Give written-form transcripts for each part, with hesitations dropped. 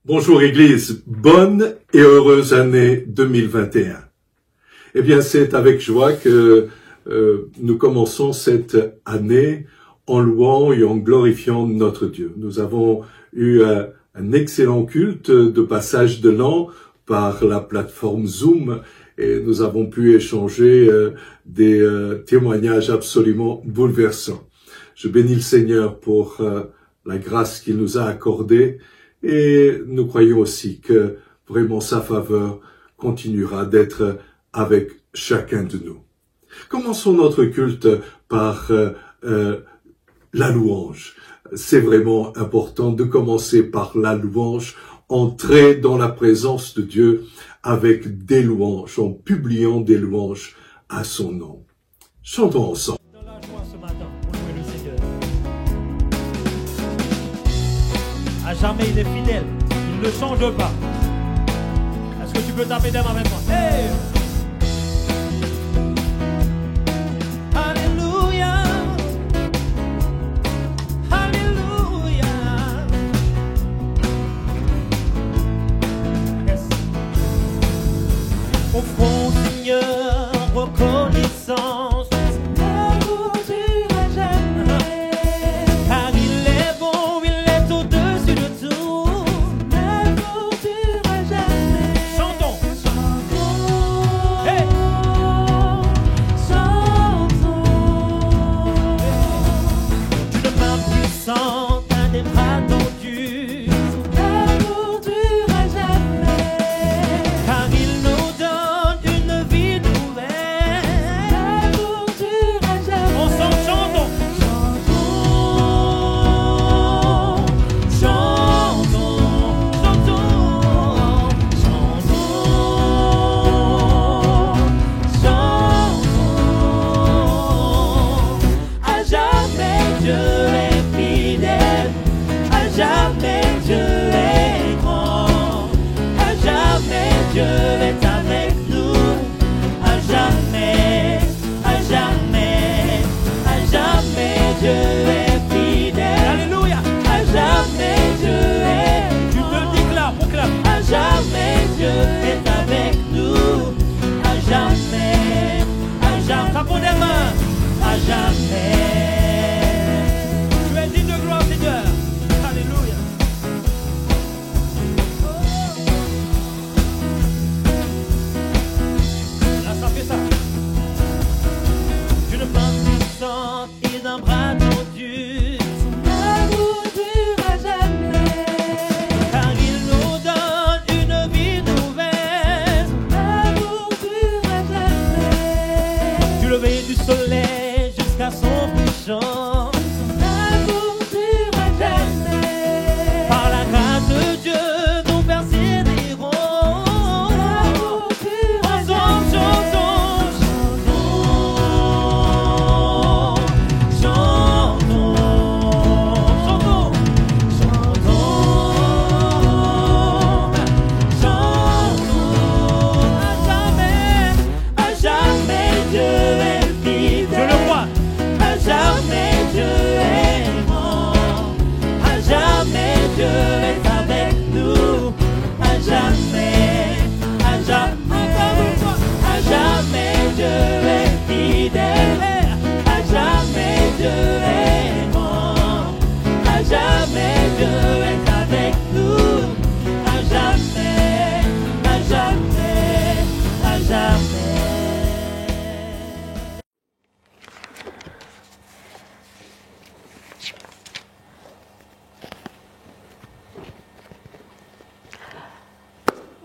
Bonjour Église, bonne et heureuse année 2021. Eh bien, c'est avec joie que nous commençons cette année en louant et en glorifiant notre Dieu. Nous avons eu un excellent culte de passage de l'an par la plateforme Zoom et nous avons pu échanger des témoignages absolument bouleversants. Je bénis le Seigneur pour la grâce qu'il nous a accordée. Et nous croyons aussi que vraiment sa faveur continuera d'être avec chacun de nous. Commençons notre culte par la louange. C'est vraiment important de commencer par la louange, entrer dans la présence de Dieu avec des louanges, en publiant des louanges à son nom. Chantons ensemble. Dans la joie ce matin, pour louer le Seigneur. À jamais il est fidèle, il ne change pas. Est-ce que tu peux taper des mains avec moi? Hey! Alléluia, Alléluia. Yes. Offrons au Seigneur reconnaissance.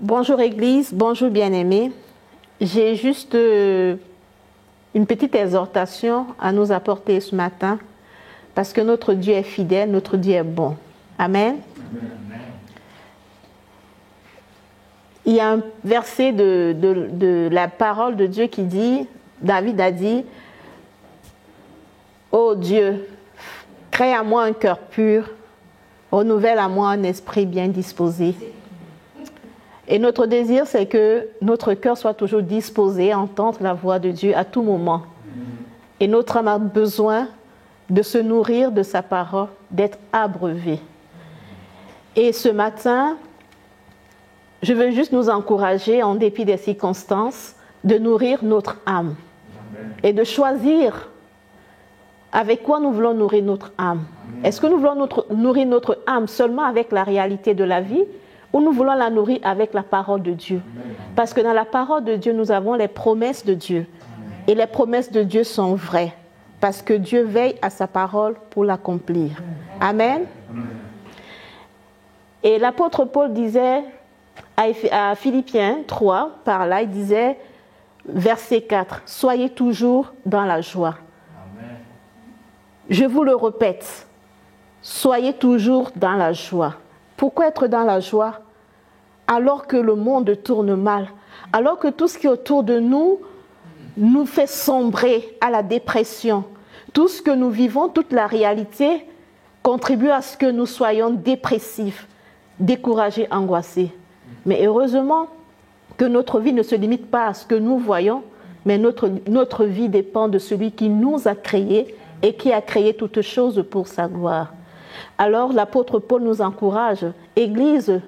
Bonjour Église, bonjour bien-aimés. J'ai juste une petite exhortation à nous apporter ce matin parce que notre Dieu est fidèle, notre Dieu est bon. Amen. Amen. Il y a un verset de la parole de Dieu qui dit, David a dit, « Ô Dieu, crée à moi un cœur pur, renouvelle à moi un esprit bien disposé. » Et notre désir, c'est que notre cœur soit toujours disposé à entendre la voix de Dieu à tout moment. Et notre âme a besoin de se nourrir de sa parole, d'être abreuvé. Et ce matin, je veux juste nous encourager, en dépit des circonstances, de nourrir notre âme et de choisir avec quoi nous voulons nourrir notre âme. Est-ce que nous voulons nourrir notre âme seulement avec la réalité de la vie ou nous voulons la nourrir avec la parole de Dieu? Parce que dans la parole de Dieu, nous avons les promesses de Dieu. Et les promesses de Dieu sont vraies parce que Dieu veille à sa parole pour l'accomplir. Amen. Et l'apôtre Paul disait à Philippiens 3, par là, il disait, verset 4, « Soyez toujours dans la joie. » Je vous le répète, soyez toujours dans la joie. Pourquoi être dans la joie? Alors que le monde tourne mal, alors que tout ce qui est autour de nous nous fait sombrer à la dépression. Tout ce que nous vivons, toute la réalité contribue à ce que nous soyons dépressifs, découragés, angoissés. Mais heureusement que notre vie ne se limite pas à ce que nous voyons, mais notre vie dépend de celui qui nous a créés et qui a créé toutes choses pour sa gloire. Alors l'apôtre Paul nous encourage, Église,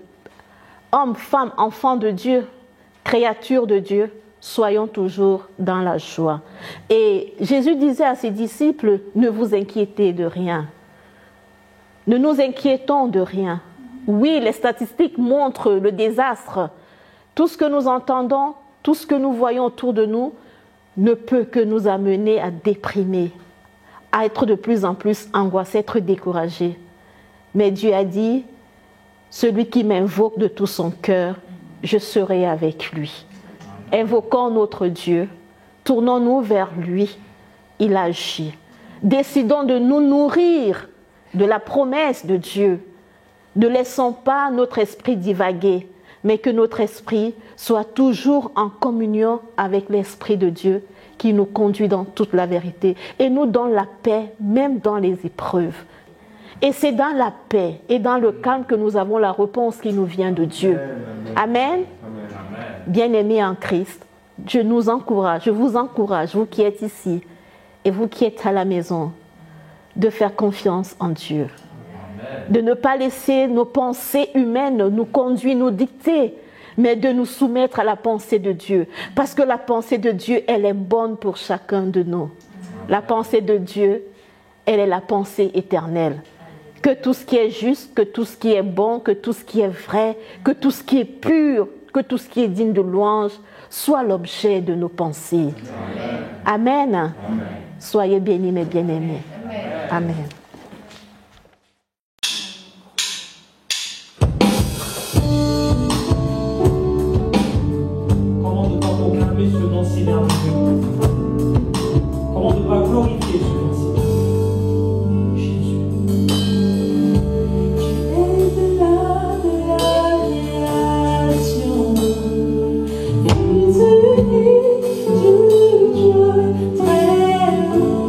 hommes, femmes, enfants de Dieu, créatures de Dieu, soyons toujours dans la joie. Et Jésus disait à ses disciples, ne vous inquiétez de rien. Ne nous inquiétons de rien. Oui, les statistiques montrent le désastre. Tout ce que nous entendons, tout ce que nous voyons autour de nous ne peut que nous amener à déprimer, à être de plus en plus angoissés, être découragés. Mais Dieu a dit, celui qui m'invoque de tout son cœur, je serai avec lui. Invoquons notre Dieu, tournons-nous vers lui, il agit. Décidons de nous nourrir de la promesse de Dieu. Ne laissons pas notre esprit divaguer, mais que notre esprit soit toujours en communion avec l'Esprit de Dieu qui nous conduit dans toute la vérité et nous donne la paix, même dans les épreuves. Et c'est dans la paix et dans le calme que nous avons la réponse qui nous vient de Dieu. Amen. Bien-aimés en Christ, je vous encourage, vous qui êtes ici et vous qui êtes à la maison, de faire confiance en Dieu. De ne pas laisser nos pensées humaines nous conduire, nous dicter, mais de nous soumettre à la pensée de Dieu. Parce que la pensée de Dieu, elle est bonne pour chacun de nous. La pensée de Dieu, elle est la pensée éternelle. Que tout ce qui est juste, que tout ce qui est bon, que tout ce qui est vrai, que tout ce qui est pur, que tout ce qui est digne de louange, soit l'objet de nos pensées. Amen. Amen. Soyez bénis, mes bien-aimés. Amen. Comment ne pas proclamer ce nom si merveilleux? Comment ne pas glorifier ce nom si merveilleux? Jésus. Tu es de la création, fils unique du Dieu très haut.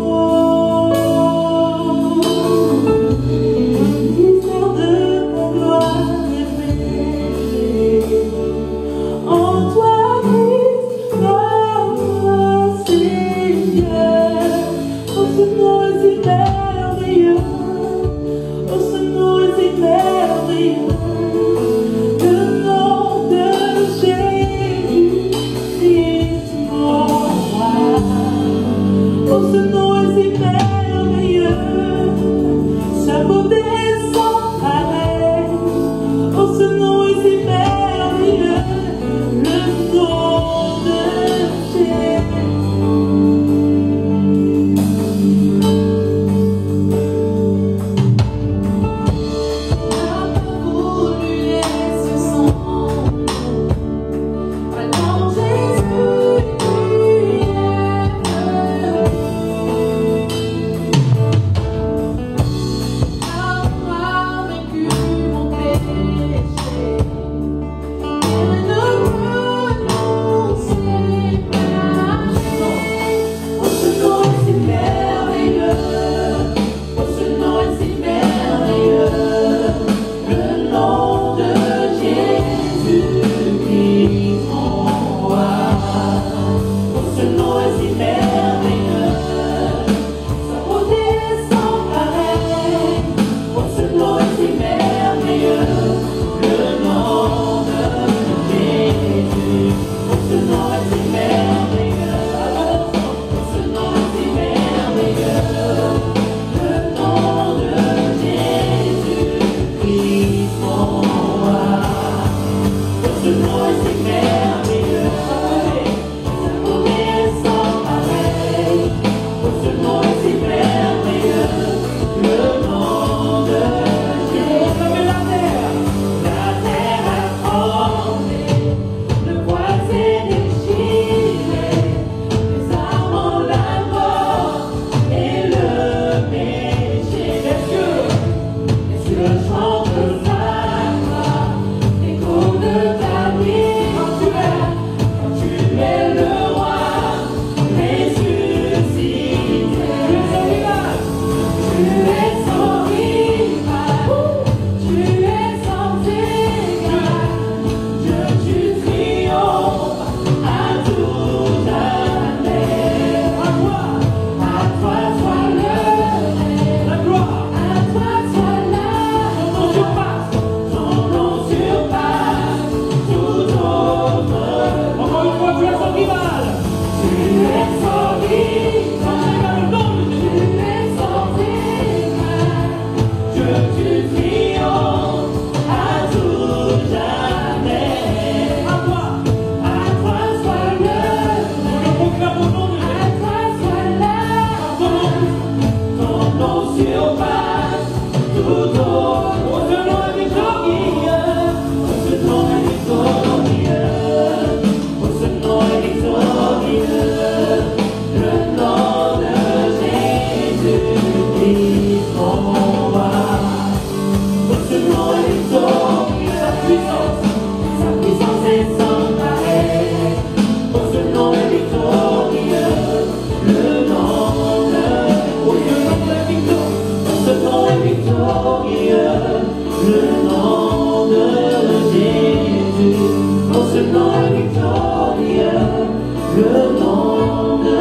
le nom de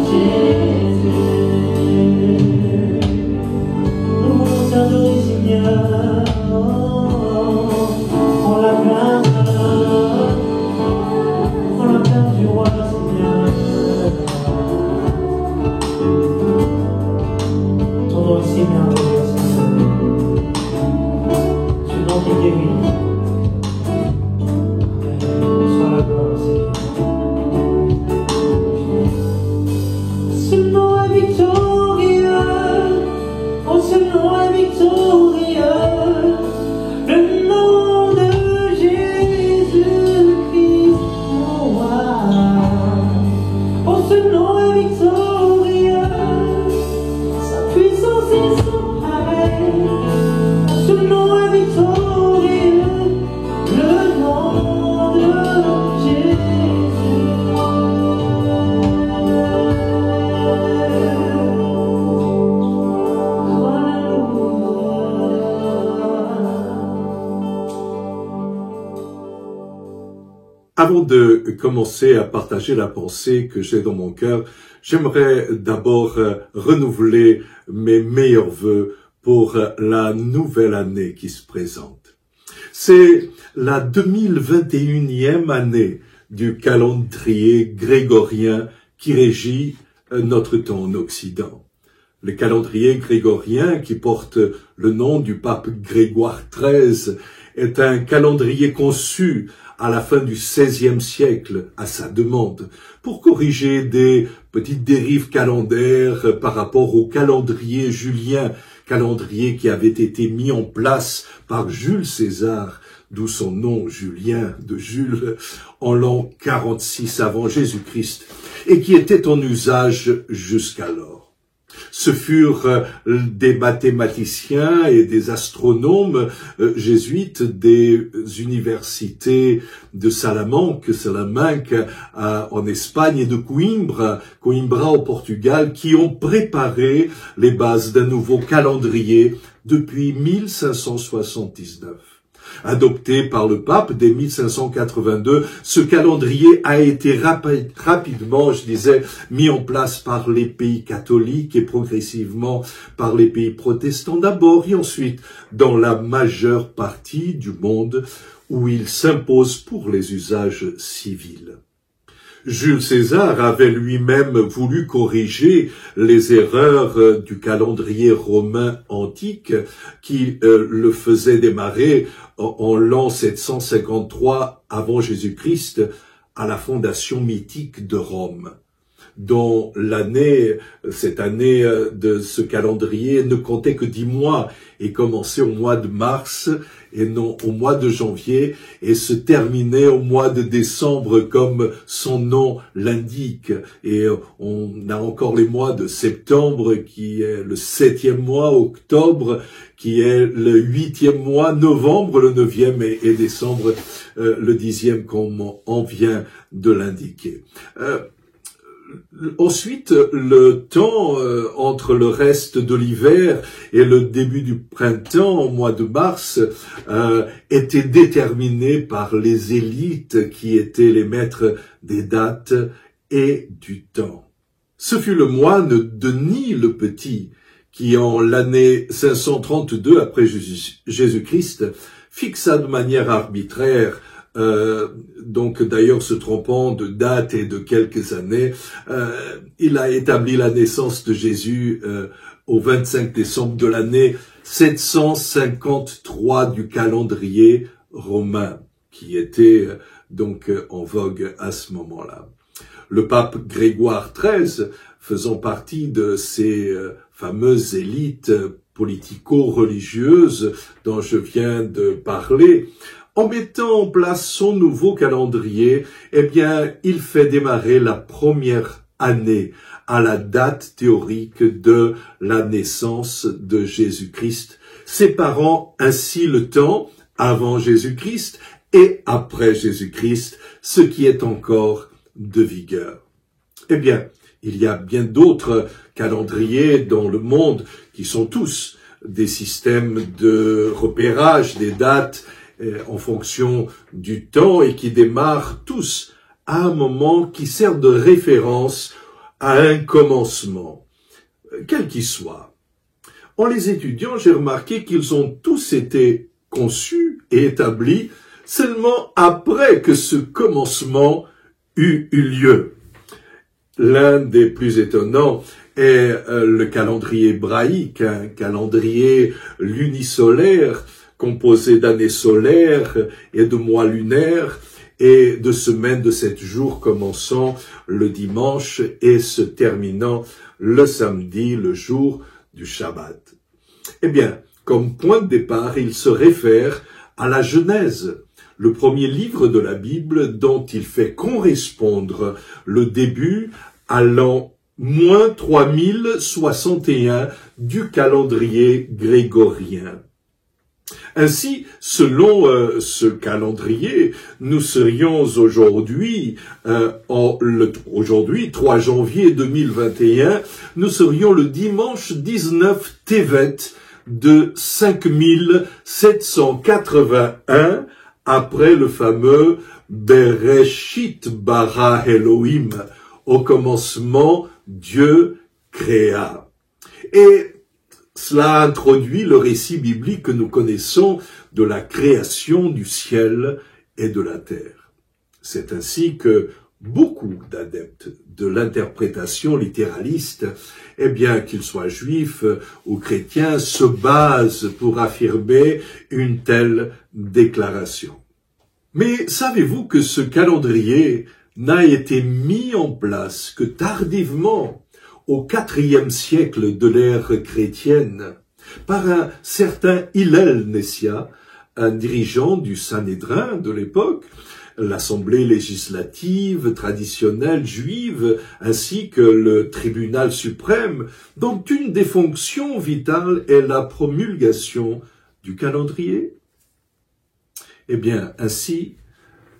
Jésus. Nous voulons t'adorer, Seigneur. On l'acclame du roi, Seigneur. Ton nom est si merveilleux, Seigneur. Ce nom qui guérit. Sois la gloire, Seigneur. Ce nom est victorieux. Oh, ce nom est victorieux. Le nom de Jésus-Christ, mon roi. Oh, ce nom est victorieux. Sa puissance est sans pareil. Ce nom est victorieux. Le nom de Jésus. Avant de commencer à partager la pensée que j'ai dans mon cœur, j'aimerais d'abord renouveler mes meilleurs vœux pour la nouvelle année qui se présente. C'est la 2021e année du calendrier grégorien qui régit notre temps en Occident. Le calendrier grégorien, qui porte le nom du pape Grégoire XIII, est un calendrier conçu à la fin du XVIe siècle, à sa demande, pour corriger des petites dérives calendaires par rapport au calendrier julien, calendrier qui avait été mis en place par Jules César, d'où son nom Julien de Jules, en l'an 46 avant Jésus-Christ, et qui était en usage jusqu'alors. Ce furent des mathématiciens et des astronomes jésuites des universités de Salamanque en Espagne et de Coimbra au Portugal, qui ont préparé les bases d'un nouveau calendrier depuis 1579. Adopté par le pape dès 1582, ce calendrier a été rapidement, mis en place par les pays catholiques et progressivement par les pays protestants d'abord et ensuite dans la majeure partie du monde où il s'impose pour les usages civils. Jules César avait lui-même voulu corriger les erreurs du calendrier romain antique qui le faisait démarrer en l'an 753 avant Jésus-Christ à la fondation mythique de Rome, dont cette année de ce calendrier ne comptait que 10 mois et commençait au mois de mars et non au mois de janvier et se terminait au mois de décembre comme son nom l'indique. Et on a encore les mois de septembre qui est le 7e mois, octobre qui est le 8e mois, novembre le 9e et décembre le 10e comme on vient de l'indiquer. Ensuite, le temps entre le reste de l'hiver et le début du printemps, au mois de mars, était déterminé par les élites qui étaient les maîtres des dates et du temps. Ce fut le moine Denis le Petit qui, en l'année 532 après Jésus-Christ, fixa de manière arbitraire, donc d'ailleurs se trompant de date et de quelques années, il a établi la naissance de Jésus au 25 décembre de l'année 753 du calendrier romain, qui était donc en vogue à ce moment-là. Le pape Grégoire XIII, faisant partie de ces fameuses élites politico-religieuses dont je viens de parler, en mettant en place son nouveau calendrier, eh bien, il fait démarrer la première année à la date théorique de la naissance de Jésus-Christ, séparant ainsi le temps avant Jésus-Christ et après Jésus-Christ, ce qui est encore de vigueur. Eh bien, il y a bien d'autres calendriers dans le monde qui sont tous des systèmes de repérage des dates en fonction du temps et qui démarrent tous à un moment qui sert de référence à un commencement, quel qu'il soit. En les étudiant, j'ai remarqué qu'ils ont tous été conçus et établis seulement après que ce commencement eut eu lieu. L'un des plus étonnants est le calendrier hébraïque, un calendrier lunisolaire composé d'années solaires et de mois lunaires et de semaines de 7 jours commençant le dimanche et se terminant le samedi, le jour du Shabbat. Eh bien, comme point de départ, il se réfère à la Genèse, le premier livre de la Bible dont il fait correspondre le début à l'an moins 3061 du calendrier grégorien. Ainsi, selon ce calendrier, nous serions aujourd'hui, 3 janvier 2021, nous serions le dimanche 19 Tevet de 5781, après le fameux Bereshit bara Elohim, au commencement, Dieu créa. Et cela introduit le récit biblique que nous connaissons de la création du ciel et de la terre. C'est ainsi que beaucoup d'adeptes de l'interprétation littéraliste, eh bien qu'ils soient juifs ou chrétiens, se basent pour affirmer une telle déclaration. Mais savez-vous que ce calendrier n'a été mis en place que tardivement, au IVe siècle de l'ère chrétienne, par un certain Hillel Nessia, un dirigeant du Sanhédrin de l'époque, l'assemblée législative traditionnelle juive, ainsi que le tribunal suprême, dont une des fonctions vitales est la promulgation du calendrier. Eh bien, ainsi,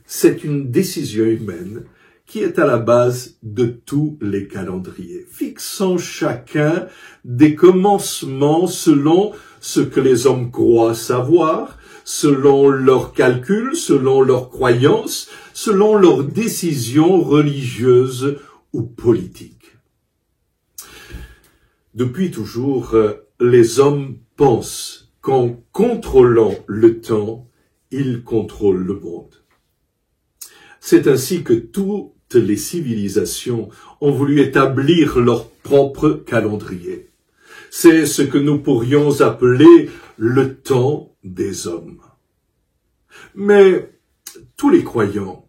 c'est une décision humaine qui est à la base de tous les calendriers, fixant chacun des commencements selon ce que les hommes croient savoir, selon leurs calculs, selon leurs croyances, selon leurs décisions religieuses ou politiques. Depuis toujours, les hommes pensent qu'en contrôlant le temps, ils contrôlent le monde. C'est ainsi que toutes les civilisations ont voulu établir leur propre calendrier. C'est ce que nous pourrions appeler le temps des hommes. Mais tous les croyants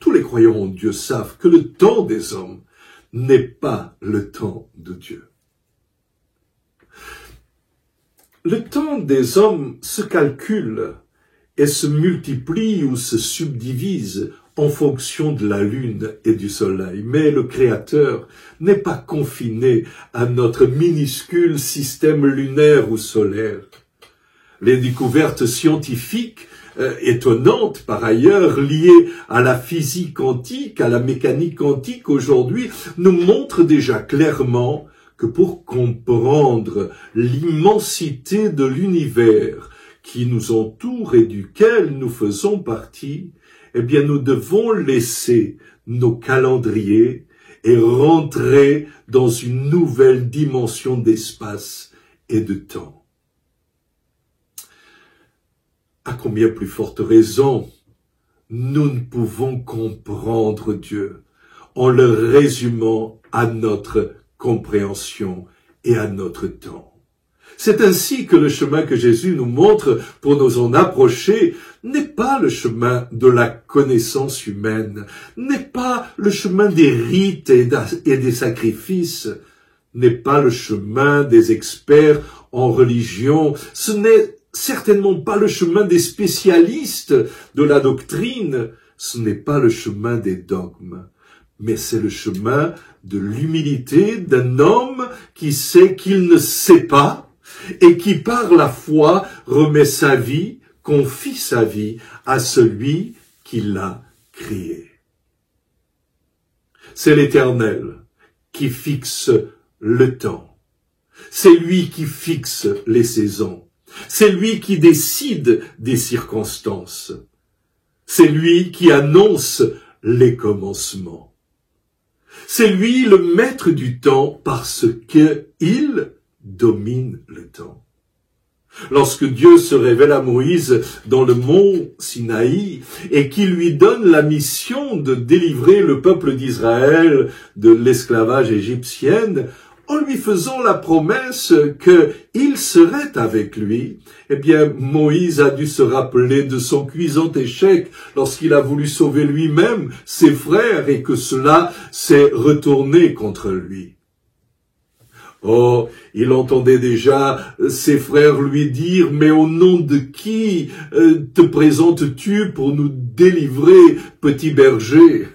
en Dieu savent que le temps des hommes n'est pas le temps de Dieu. Le temps des hommes se calcule et se multiplie ou se subdivise en fonction de la lune et du soleil. Mais le Créateur n'est pas confiné à notre minuscule système lunaire ou solaire. Les découvertes scientifiques étonnantes par ailleurs, liées à la physique quantique, à la mécanique quantique aujourd'hui, nous montrent déjà clairement que pour comprendre l'immensité de l'univers qui nous entoure et duquel nous faisons partie, eh bien, nous devons laisser nos calendriers et rentrer dans une nouvelle dimension d'espace et de temps. À combien plus forte raison, nous ne pouvons comprendre Dieu en le résumant à notre compréhension et à notre temps. C'est ainsi que le chemin que Jésus nous montre pour nous en approcher n'est pas le chemin de la connaissance humaine, n'est pas le chemin des rites et des sacrifices, n'est pas le chemin des experts en religion, ce n'est certainement pas le chemin des spécialistes de la doctrine, ce n'est pas le chemin des dogmes, mais c'est le chemin de l'humilité d'un homme qui sait qu'il ne sait pas, et qui par la foi remet sa vie, confie sa vie à celui qui l'a créé. C'est l'Éternel qui fixe le temps. C'est lui qui fixe les saisons. C'est lui qui décide des circonstances. C'est lui qui annonce les commencements. C'est lui le maître du temps parce qu'il domine le temps. Lorsque Dieu se révèle à Moïse dans le mont Sinaï et qu'il lui donne la mission de délivrer le peuple d'Israël de l'esclavage égyptien, en lui faisant la promesse qu'il serait avec lui, eh bien, Moïse a dû se rappeler de son cuisant échec lorsqu'il a voulu sauver lui-même ses frères et que cela s'est retourné contre lui. Oh, il entendait déjà ses frères lui dire « Mais au nom de qui te présentes-tu pour nous délivrer, petit berger ?»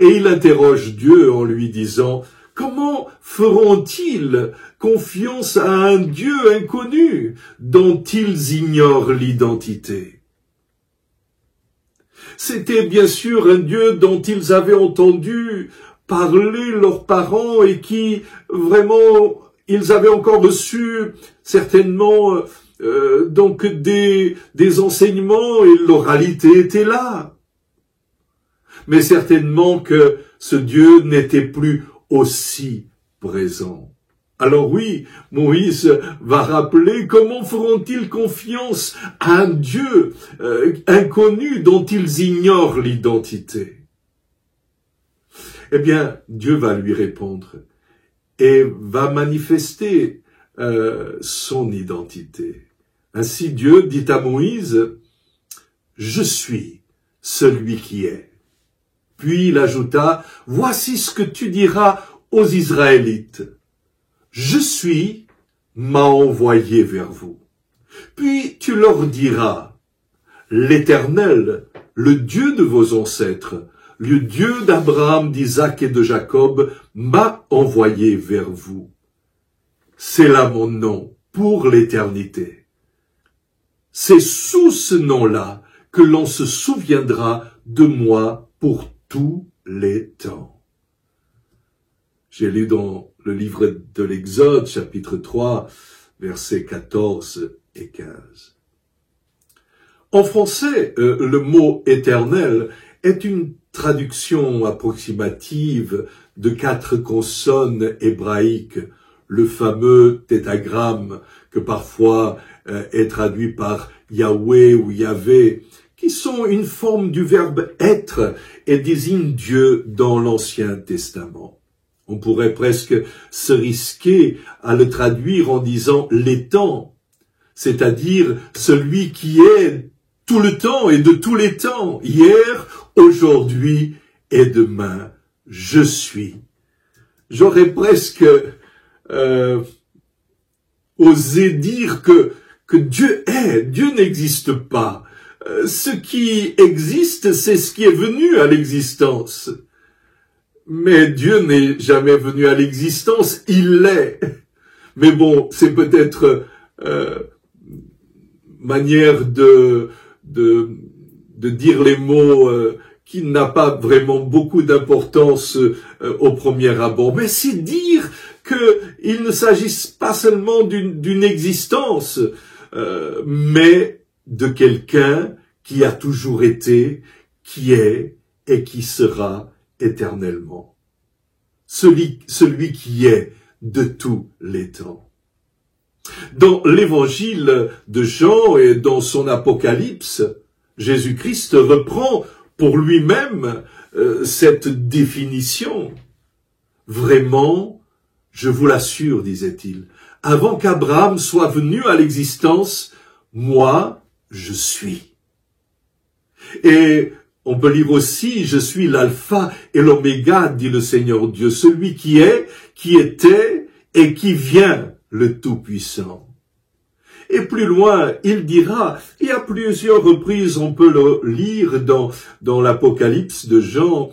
Et il interroge Dieu en lui disant « Comment feront-ils confiance à un Dieu inconnu dont ils ignorent l'identité ?» C'était bien sûr un Dieu dont ils avaient entendu parler leurs parents et qui, vraiment, ils avaient encore reçu certainement donc des enseignements et l'oralité était là. Mais certainement que ce Dieu n'était plus aussi présent. Alors oui, Moïse va rappeler comment feront-ils confiance à un Dieu inconnu dont ils ignorent l'identité. Eh bien, Dieu va lui répondre et va manifester son identité. Ainsi Dieu dit à Moïse, « Je suis celui qui est ». Puis il ajouta, « Voici ce que tu diras aux Israélites. Je suis m'a envoyé vers vous. Puis tu leur diras, l'Éternel, le Dieu de vos ancêtres, le Dieu d'Abraham, d'Isaac et de Jacob, m'a envoyé vers vous. C'est là mon nom pour l'éternité. C'est sous ce nom-là que l'on se souviendra de moi pour tous les temps. » J'ai lu dans le livre de l'Exode, chapitre 3, versets 14 et 15. En français, le mot « éternel » est une traduction approximative de 4 consonnes hébraïques, le fameux tétragramme que parfois est traduit par Yahweh ou Yahvé, qui sont une forme du verbe être et désignent Dieu dans l'Ancien Testament. On pourrait presque se risquer à le traduire en disant « l'étant », c'est-à-dire celui qui est tout le temps et de tous les temps, hier, aujourd'hui et demain, je suis. J'aurais presque osé dire que Dieu est, Dieu n'existe pas. Ce qui existe, c'est ce qui est venu à l'existence. Mais Dieu n'est jamais venu à l'existence, il l'est. Mais bon, c'est peut-être manière de dire les mots qui n'a pas vraiment beaucoup d'importance au premier abord. Mais c'est dire qu'il ne s'agisse pas seulement d'une existence, mais de quelqu'un qui a toujours été, qui est et qui sera éternellement. Celui qui est de tous les temps. Dans l'évangile de Jean et dans son Apocalypse, Jésus-Christ reprend pour lui-même cette définition. Vraiment, je vous l'assure, disait-il, avant qu'Abraham soit venu à l'existence, moi, je suis. Et on peut lire aussi, je suis l'alpha et l'oméga, dit le Seigneur Dieu, celui qui est, qui était et qui vient, le Tout-Puissant. Et plus loin, il dira, et à plusieurs reprises on peut le lire dans l'Apocalypse de Jean,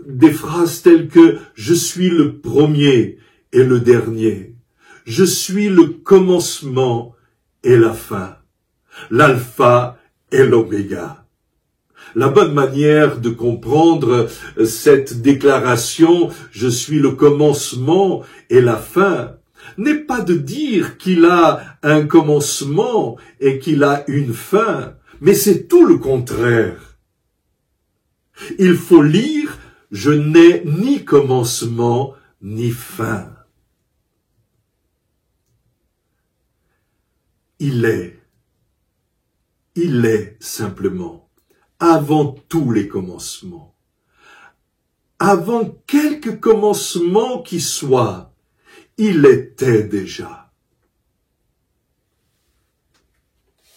des phrases telles que « Je suis le premier et le dernier. Je suis le commencement et la fin. L'alpha et l'oméga. » La bonne manière de comprendre cette déclaration « Je suis le commencement et la fin » n'est pas de dire qu'il a un commencement et qu'il a une fin, mais c'est tout le contraire. Il faut lire « Je n'ai ni commencement ni fin ». Il est simplement, avant tous les commencements, avant quelque commencement qui soit, il était déjà.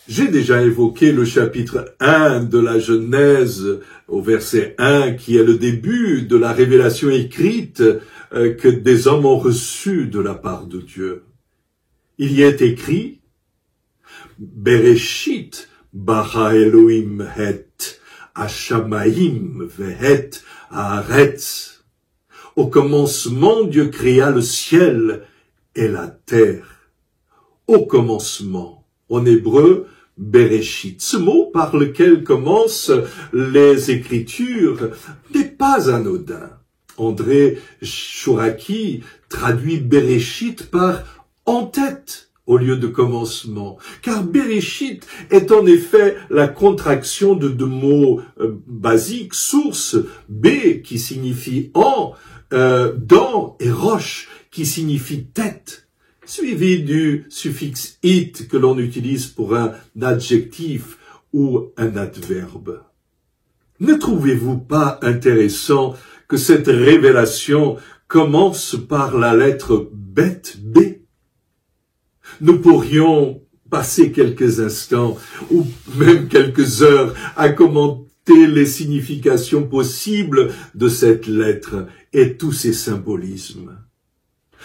J'ai déjà évoqué le chapitre 1 de la Genèse au verset 1 qui est le début de la révélation écrite que des hommes ont reçue de la part de Dieu. Il y est écrit Bereshit bara Elohim het Hashamaim vehet haaretz. Au commencement, Dieu créa le ciel et la terre. Au commencement. En hébreu, Bereshit. Ce mot par lequel commencent les Écritures n'est pas anodin. André Chouraki traduit Bereshit par « en tête » au lieu de commencement. Car Bereshit est en effet la contraction de deux mots basiques, source, B qui signifie en, dans et roche qui signifie tête, suivi du suffixe it que l'on utilise pour un adjectif ou un adverbe. Ne trouvez-vous pas intéressant que cette révélation commence par la lettre bête B? Nous pourrions passer quelques instants ou même quelques heures à commenter les significations possibles de cette lettre et tous ses symbolismes.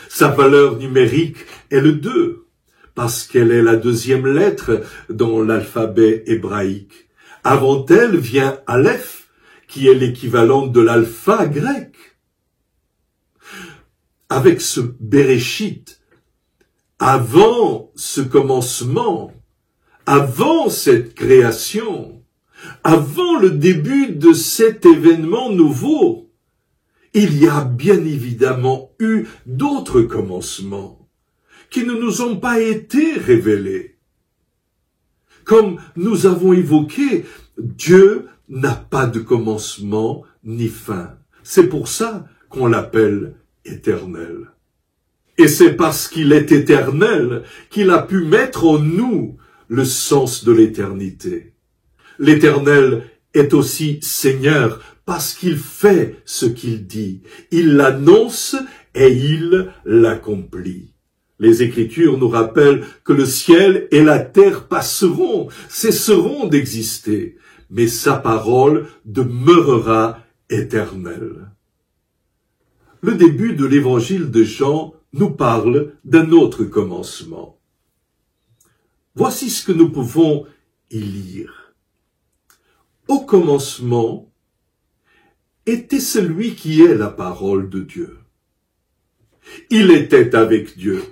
Sa valeur numérique est le 2, parce qu'elle est la deuxième lettre dans l'alphabet hébraïque. Avant elle vient Aleph, qui est l'équivalent de l'alpha grec. Avec ce Bereshit, avant ce commencement, avant cette création, avant le début de cet événement nouveau, il y a bien évidemment eu d'autres commencements qui ne nous ont pas été révélés. Comme nous avons évoqué, Dieu n'a pas de commencement ni fin. C'est pour ça qu'on l'appelle éternel. Et c'est parce qu'il est éternel qu'il a pu mettre en nous le sens de l'éternité. L'Éternel est aussi Seigneur parce qu'il fait ce qu'il dit. Il l'annonce et il l'accomplit. Les Écritures nous rappellent que le ciel et la terre passeront, cesseront d'exister, mais sa parole demeurera éternelle. Le début de l'évangile de Jean nous parle d'un autre commencement. Voici ce que nous pouvons y lire. Au commencement était celui qui est la parole de Dieu. Il était avec Dieu.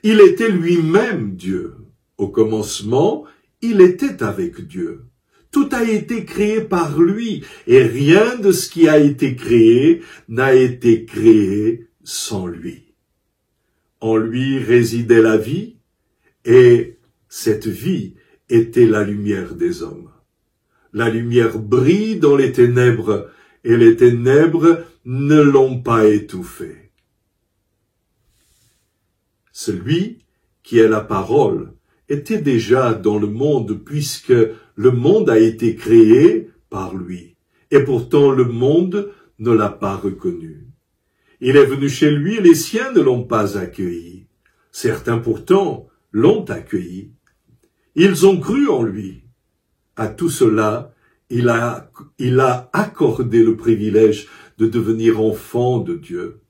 Il était lui-même Dieu. Au commencement, il était avec Dieu. Tout a été créé par lui, et rien de ce qui a été créé n'a été créé sans lui. En lui résidait la vie, et cette vie était la lumière des hommes. La lumière brille dans les ténèbres, et les ténèbres ne l'ont pas étouffée. Celui qui est la parole était déjà dans le monde, puisque le monde a été créé par lui, et pourtant le monde ne l'a pas reconnu. Il est venu chez lui, et les siens ne l'ont pas accueilli. Certains pourtant l'ont accueilli. Ils ont cru en lui. À tout cela, il a accordé le privilège de devenir enfant de Dieu.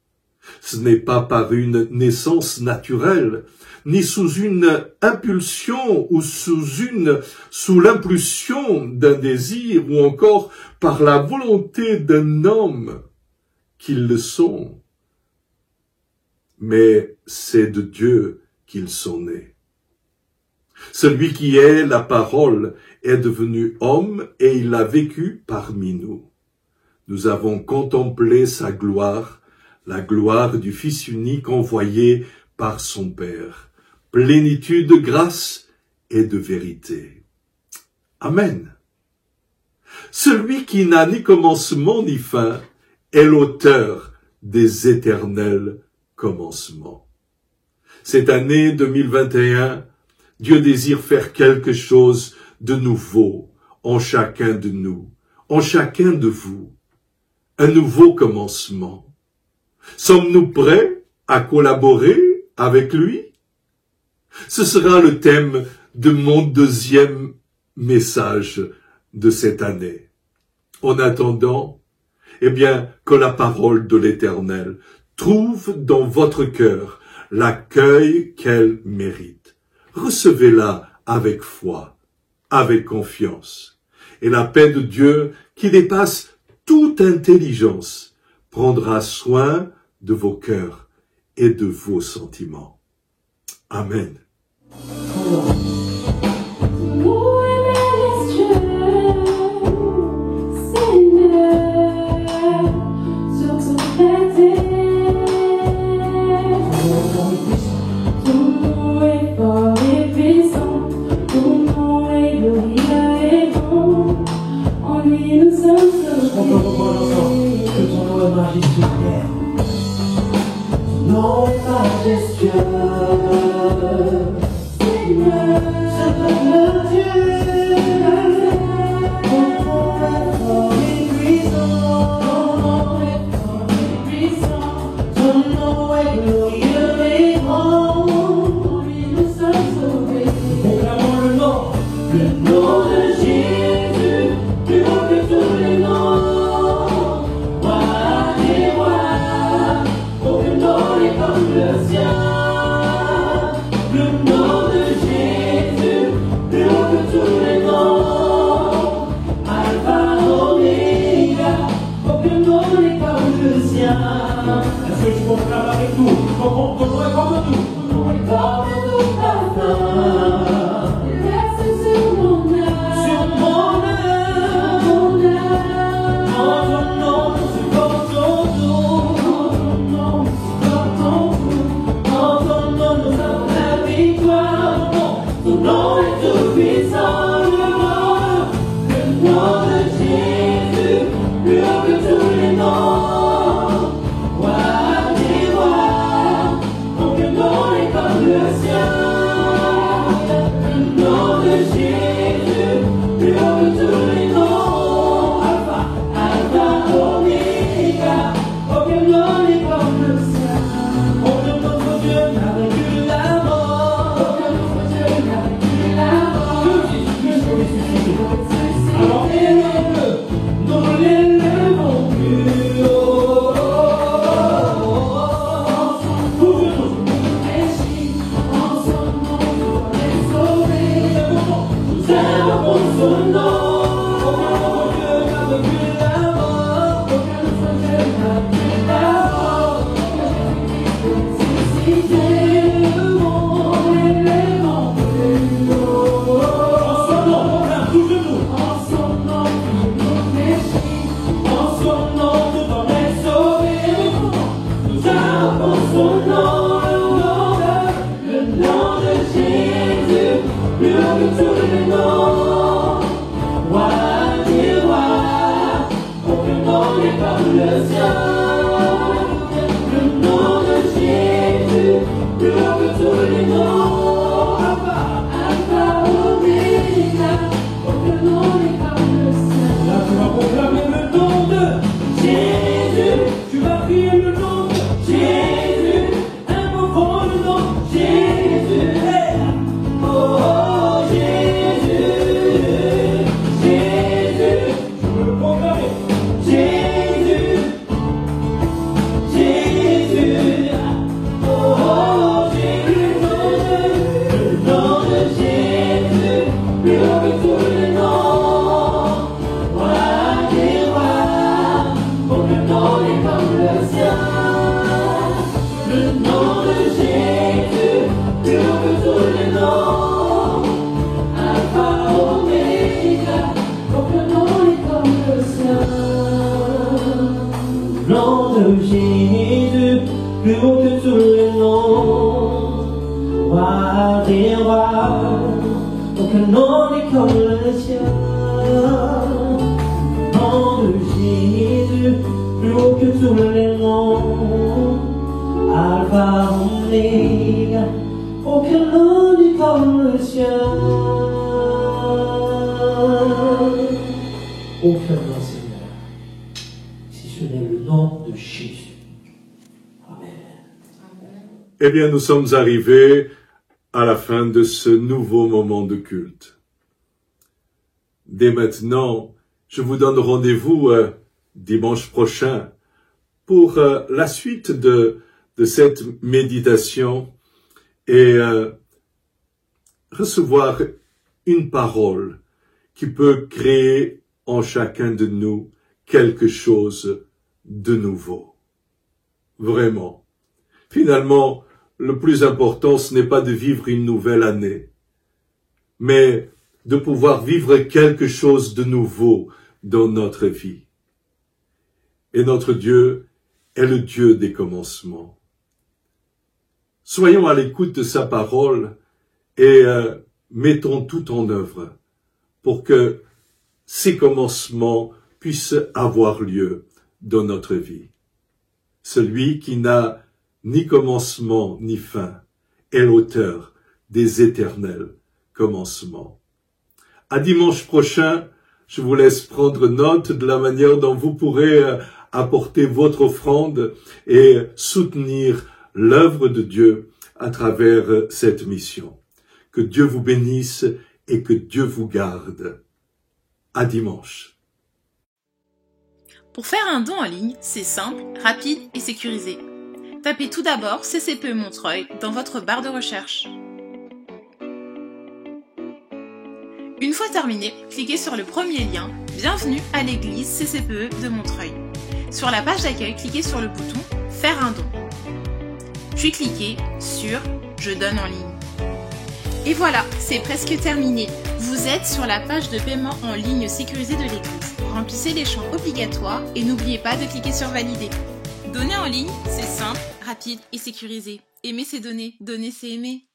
Ce n'est pas par une naissance naturelle, ni sous une impulsion ou sous l'impulsion d'un désir, ou encore par la volonté d'un homme qu'ils le sont. Mais c'est de Dieu qu'ils sont nés. Celui qui est la parole est devenu homme et il a vécu parmi nous. Nous avons contemplé sa gloire, la gloire du Fils unique envoyé par son Père, plénitude de grâce et de vérité. Amen. Celui qui n'a ni commencement ni fin est l'auteur des éternels commencements. Cette année 2021, Dieu désire faire quelque chose de nouveau en chacun de nous, en chacun de vous. Un nouveau commencement. Sommes-nous prêts à collaborer avec lui? Ce sera le thème de mon deuxième message de cette année. En attendant, eh bien, que la parole de l'Éternel trouve dans votre cœur l'accueil qu'elle mérite. Recevez-la avec foi, avec confiance. Et la paix de Dieu, qui dépasse toute intelligence, prendra soin de vos cœurs et de vos sentiments. Amen. tous les noms, Alpha, Oméga, aucun nom n'est comme le sien. Aucun nom, Seigneur, si ce n'est le nom de Jésus. Amen. Eh bien, nous sommes arrivés à la fin de ce nouveau moment de culte. Dès maintenant, je vous donne rendez-vous dimanche prochain pour la suite de cette méditation et recevoir une parole qui peut créer en chacun de nous quelque chose de nouveau. Vraiment. Finalement, le plus important, ce n'est pas de vivre une nouvelle année, mais de pouvoir vivre quelque chose de nouveau dans notre vie. Et notre Dieu est le Dieu des commencements. Soyons à l'écoute de sa parole et mettons tout en œuvre pour que ces commencements puissent avoir lieu dans notre vie. Celui qui n'a ni commencement ni fin est l'auteur des éternels commencements. À dimanche prochain, je vous laisse prendre note de la manière dont vous pourrez apporter votre offrande et soutenir l'œuvre de Dieu à travers cette mission. Que Dieu vous bénisse et que Dieu vous garde. À dimanche. Pour faire un don en ligne, c'est simple, rapide et sécurisé. Tapez tout d'abord CCPE Montreuil dans votre barre de recherche. Une fois terminé, cliquez sur le premier lien « Bienvenue à l'église CCPE de Montreuil ». Sur la page d'accueil, cliquez sur le bouton « Faire un don ». Puis cliquez sur « Je donne en ligne ». Et voilà, c'est presque terminé. Vous êtes sur la page de paiement en ligne sécurisée de l'église. Remplissez les champs obligatoires et n'oubliez pas de cliquer sur « Valider ». Donner en ligne, c'est simple, rapide et sécurisé. Aimer, c'est donner. Donner, c'est aimer.